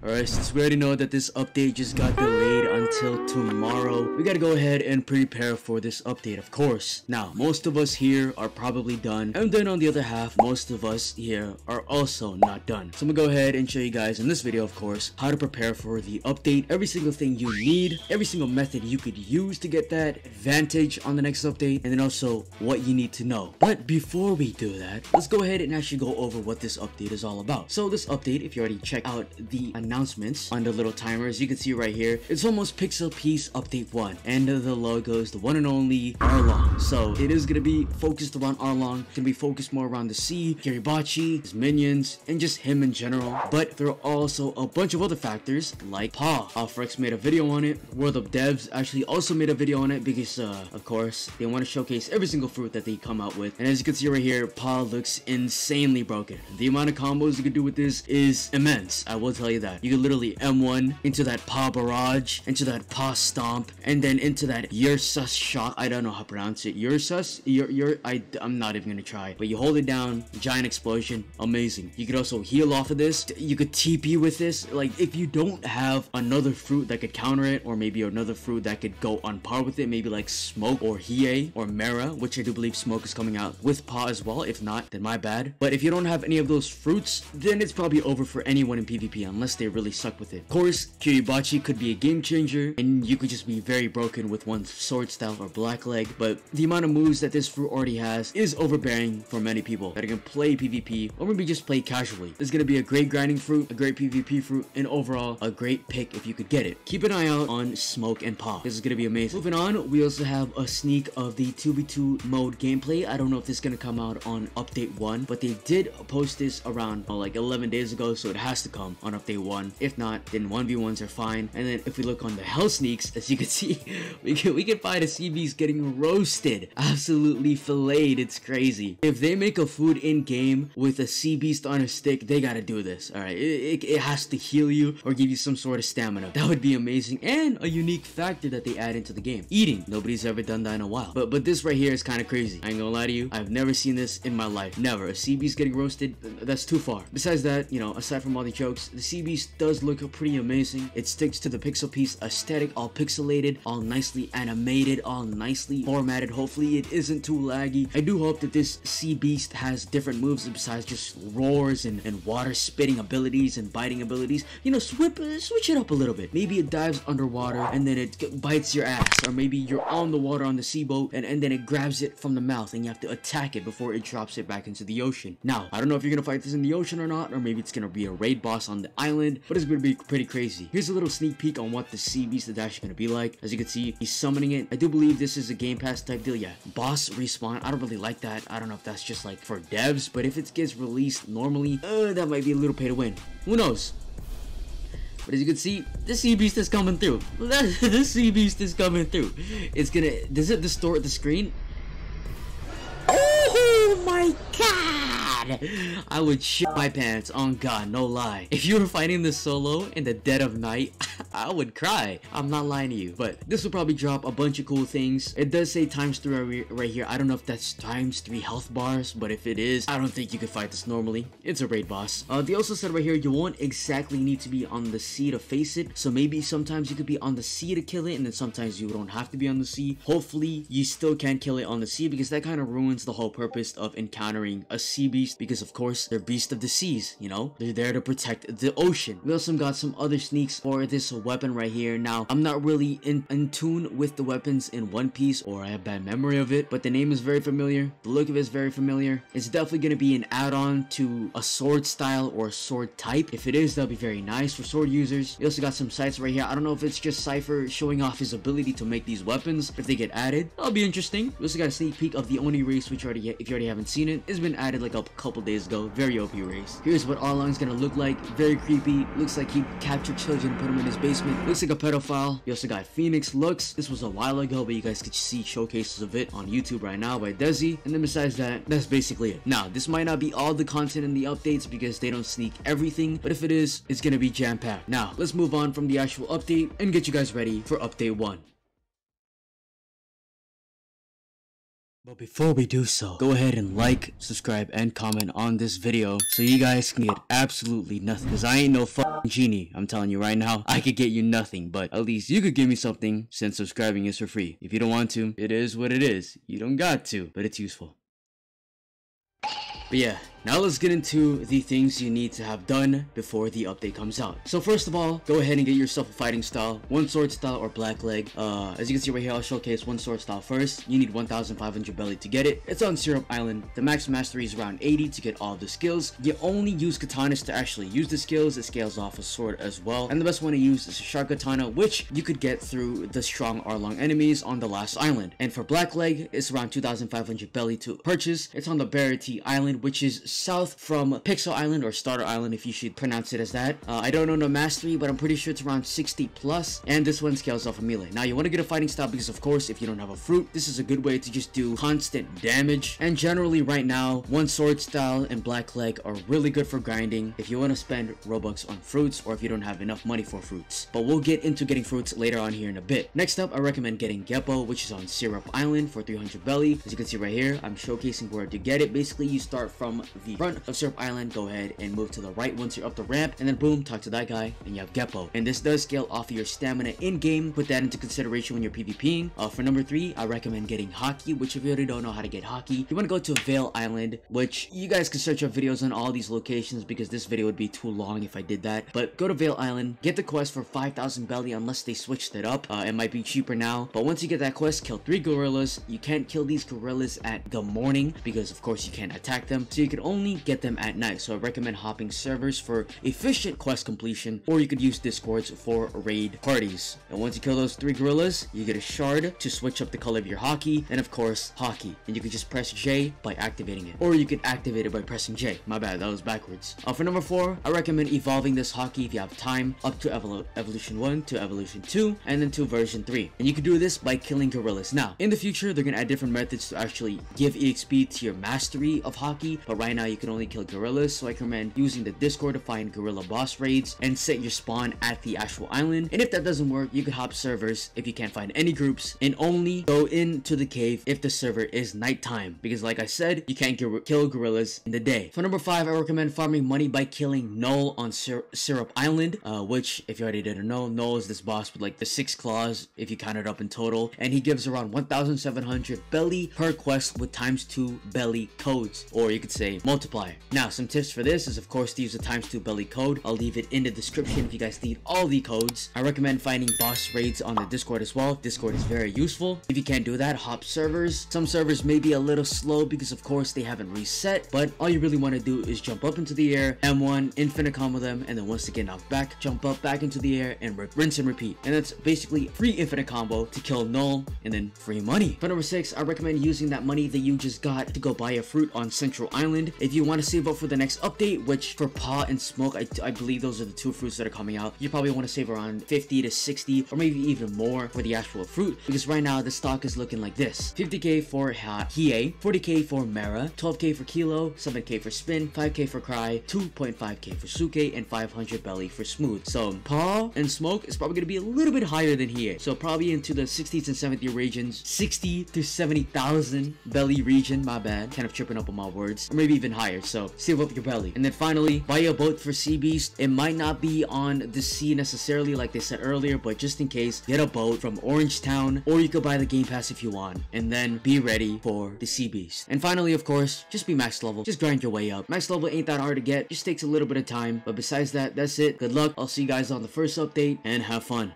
Alright, since we already know that this update just got delayed until tomorrow, we gotta go ahead and prepare for this update, of course. Now, most of us here are probably done, and then on the other half, most of us here are also not done. So I'm gonna go ahead and show you guys in this video, of course, how to prepare for the update, every single thing you need, every single method you could use to get that advantage on the next update, and then also what you need to know. But before we do that, let's go ahead and actually go over what this update is all about. So this update, if you already checked out the announcements on the little timer, as you can see right here, it's almost Pixel Piece Update 1, and the logo is the one and only Arlong. So it is gonna be focused around Arlong. It's gonna be focused more around the sea, Kiribachi, his minions, and just him in general. But there are also a bunch of other factors like Paw. Alfrex made a video on it. World of Devs actually also made a video on it because of course they want to showcase every single fruit that they come out with. And as you can see right here, Paw looks insanely broken. The amount of combos you can do with this is immense, I will tell you that. You can literally M1 into that Paw Barrage, into that Paw Stomp, and then into that Ursus Shock. I don't know how to pronounce it. Ursus? I'm not even gonna try. But you hold it down, giant explosion, amazing. You could also heal off of this. You could TP with this. Like, if you don't have another fruit that could counter it, or maybe another fruit that could go on par with it, maybe like Smoke or Hiei or Mera, which I do believe Smoke is coming out with Paw as well. If not, then my bad. But if you don't have any of those fruits, then it's probably over for anyone in PvP unless they really suck with it. Of course, Kiribachi could be a game changer, and you could just be very broken with one sword style or black leg. But the amount of moves that this fruit already has is overbearing for many people that are gonna play PvP or maybe just play casually. It's gonna be a great grinding fruit, a great PvP fruit, and overall a great pick if you could get it. Keep an eye out on Smoke and Paw. This is gonna be amazing. Moving on, we also have a sneak of the 2v2 mode gameplay. I don't know if this is gonna come out on update 1, but they did post this around like 11 days ago, so it has to come on update 1. If not, then 1v1s are fine. And then if we look on the hell sneaks, as you can see, we can find a CB's getting roasted, absolutely filleted. It's crazy. If they make a food in game with a sea beast on a stick, they gotta do this. All right, it has to heal you or give you some sort of stamina. That would be amazing, and a unique factor that they add into the game. Eating. Nobody's ever done that in a while. But this right here is kind of crazy. I ain't gonna lie to you. I've never seen this in my life. Never. A sea beast getting roasted. That's too far. Besides that, you know, aside from all the jokes, the sea beast does look pretty amazing. It sticks to the pixel piece aesthetic, all pixelated, all nicely animated, all nicely formatted. Hopefully it isn't too laggy. I do hope that this sea beast has different moves besides just roars and water spitting abilities and biting abilities. You know, switch it up a little bit. Maybe it dives underwater and then it bites your ass, or maybe you're on the water on the sea boat and then it grabs it from the mouth and you have to attack it before it drops it back into the ocean. Now, I don't know if you're gonna fight this in the ocean or not, or maybe it's gonna be a raid boss on the island, but it's gonna be pretty crazy. Here's a little sneak peek on what the sea beast is actually gonna be like. As you can see, he's summoning it. I do believe this is a Game Pass type deal. Yeah, boss respawn. I don't really like that. I don't know if that's just like for devs, but if it gets released normally, that might be a little pay to win. Who knows? But as you can see, the sea beast is coming through. The sea beast is coming through. It's gonna. Does it distort the screen? Oh my god! I would shit my pants, on God, no lie. If you were fighting this solo in the dead of night, I would cry. I'm not lying to you. But this will probably drop a bunch of cool things. It does say ×3 right here. I don't know if that's ×3 health bars, but if it is, I don't think you could fight this normally. It's a raid boss. They also said right here, you won't exactly need to be on the sea to face it. So maybe sometimes you could be on the sea to kill it, and then sometimes you don't have to be on the sea. Hopefully, you still can kill it on the sea, because that kind of ruins the whole purpose of encountering a sea beast, because of course, they're beasts of the seas, you know? They're there to protect the ocean. We also got some other sneaks for this weapon right here. Now, I'm not really in tune with the weapons in One Piece, or I have bad memory of it, but the name is very familiar. The look of it is very familiar. It's definitely going to be an add-on to a sword style or a sword type. If it is, that'll be very nice for sword users. We also got some sights right here. I don't know if it's just Cypher showing off his ability to make these weapons. If they get added, that'll be interesting. We also got a sneak peek of the Oni race, which if you already haven't seen it, it's been added like a couple days ago. Very OP race. Here's what Arlong's gonna look like. Very creepy. Looks like he captured children, put them in his basement. Looks like a pedophile. We also got Phoenix Looks. This was a while ago, but you guys could see showcases of it on YouTube right now by Desi. And then besides that, that's basically it. Now, this might not be all the content in the updates because they don't sneak everything, but if it is, it's gonna be jam-packed. Now, let's move on from the actual update and get you guys ready for update 1. But before we do so, go ahead and like, subscribe, and comment on this video so you guys can get absolutely nothing. Because I ain't no fucking genie. I'm telling you right now, I could get you nothing. But at least you could give me something since subscribing is for free. If you don't want to, it is what it is. You don't got to, but it's useful. But yeah, now let's get into the things you need to have done before the update comes out. So first of all, go ahead and get yourself a fighting style, one sword style or black leg. As you can see right here, I'll showcase one sword style first. You need 1,500 belly to get it. It's on Syrup Island. The max mastery is around 80 to get all of the skills. You only use katanas to actually use the skills. It scales off a sword as well. And the best one to use is a shark katana, which you could get through the strong Arlong enemies on the last island. And for black leg, it's around 2,500 belly to purchase. It's on the Barity Island, which is south from Pixel Island, or Starter Island if you should pronounce it as that. I don't know no mastery, but I'm pretty sure it's around 60 plus, and this one scales off a melee. Now you want to get a fighting style because of course if you don't have a fruit, this is a good way to just do constant damage. And generally right now, one sword style and black leg are really good for grinding if you want to spend Robux on fruits or if you don't have enough money for fruits. But we'll get into getting fruits later on here in a bit. Next up, I recommend getting Geppo, which is on Syrup Island for 300 belly. As you can see right here, I'm showcasing where to get it. Basically, you start from the front of Syrup Island, go ahead and move to the right once you're up the ramp, and then boom, talk to that guy, and you have Geppo. And this does scale off of your stamina in-game. Put that into consideration when you're PvPing. For number 3, I recommend getting Hockey, which if you already don't know how to get Hockey, you want to go to Vale Island, which you guys can search up videos on all these locations because this video would be too long if I did that. But go to Vale Island, get the quest for 5,000 belly unless they switched it up. It might be cheaper now, but once you get that quest, kill 3 gorillas. You can't kill these gorillas at the morning because of course you can't attack them, so you can only get them at night. So I recommend hopping servers for efficient quest completion, or you could use discords for raid parties. And once you kill those 3 gorillas, you get a shard to switch up the color of your Hockey, and of course Hockey, and you can just press J by activating it, or you could activate it by pressing J. My bad, that was backwards. For number 4, I recommend evolving this Hockey if you have time up to evolution 1 to evolution 2 and then to version 3, and you can do this by killing gorillas. Now in the future they're gonna add different methods to actually give EXP to your mastery of Hockey, but right now you can only kill gorillas, so I recommend using the Discord to find gorilla boss raids and set your spawn at the actual island. And if that doesn't work, you could hop servers if you can't find any groups, and only go into the cave if the server is nighttime, because like I said, you can't kill gorillas in the day. For number 5, I recommend farming money by killing Null on Syrup Island, which if you already didn't know, Null is this boss with like the 6 claws if you count it up in total, and he gives around 1,700 belly per quest with ×2 belly codes, or you could say multiplier. Now some tips for this is of course to use the ×2 belly code. I'll leave it in the description if you guys need all the codes. I recommend finding boss raids on the Discord as well. Discord is very useful. If you can't do that, hop servers. Some servers may be a little slow because of course they haven't reset, but all you really want to do is jump up into the air, M1, infinite combo them, and then once they get knocked back, jump up back into the air and rinse and repeat. And that's basically free infinite combo to kill Null and then free money. For number 6, I recommend using that money that you just got to go buy a fruit on Central Island. If you want to save up for the next update, which for Paw and Smoke, I believe those are the 2 fruits that are coming out, you probably want to save around 50 to 60 or maybe even more for the actual fruit, because right now the stock is looking like this: 50k for Hiei, 40k for Mara, 12k for Kilo, 7k for Spin, 5k for Cry, 2.5k for Suke, and 500 belly for Smooth. So Paw and Smoke is probably going to be a little bit higher than Hiei, so probably into the 60s and 70s regions, 60 to 70,000 belly region, my bad, kind of tripping up on my words, or maybe even higher, so save up your belly. And then finally, buy a boat for Sea Beast. It might not be on the sea necessarily like they said earlier, but just in case, get a boat from Orange Town, or you could buy the game pass if you want, and then be ready for the Sea Beast. And finally, of course, just be max level. Just grind your way up. Max level ain't that hard to get, just takes a little bit of time, but besides that, that's it. Good luck. I'll see you guys on the first update, and have fun.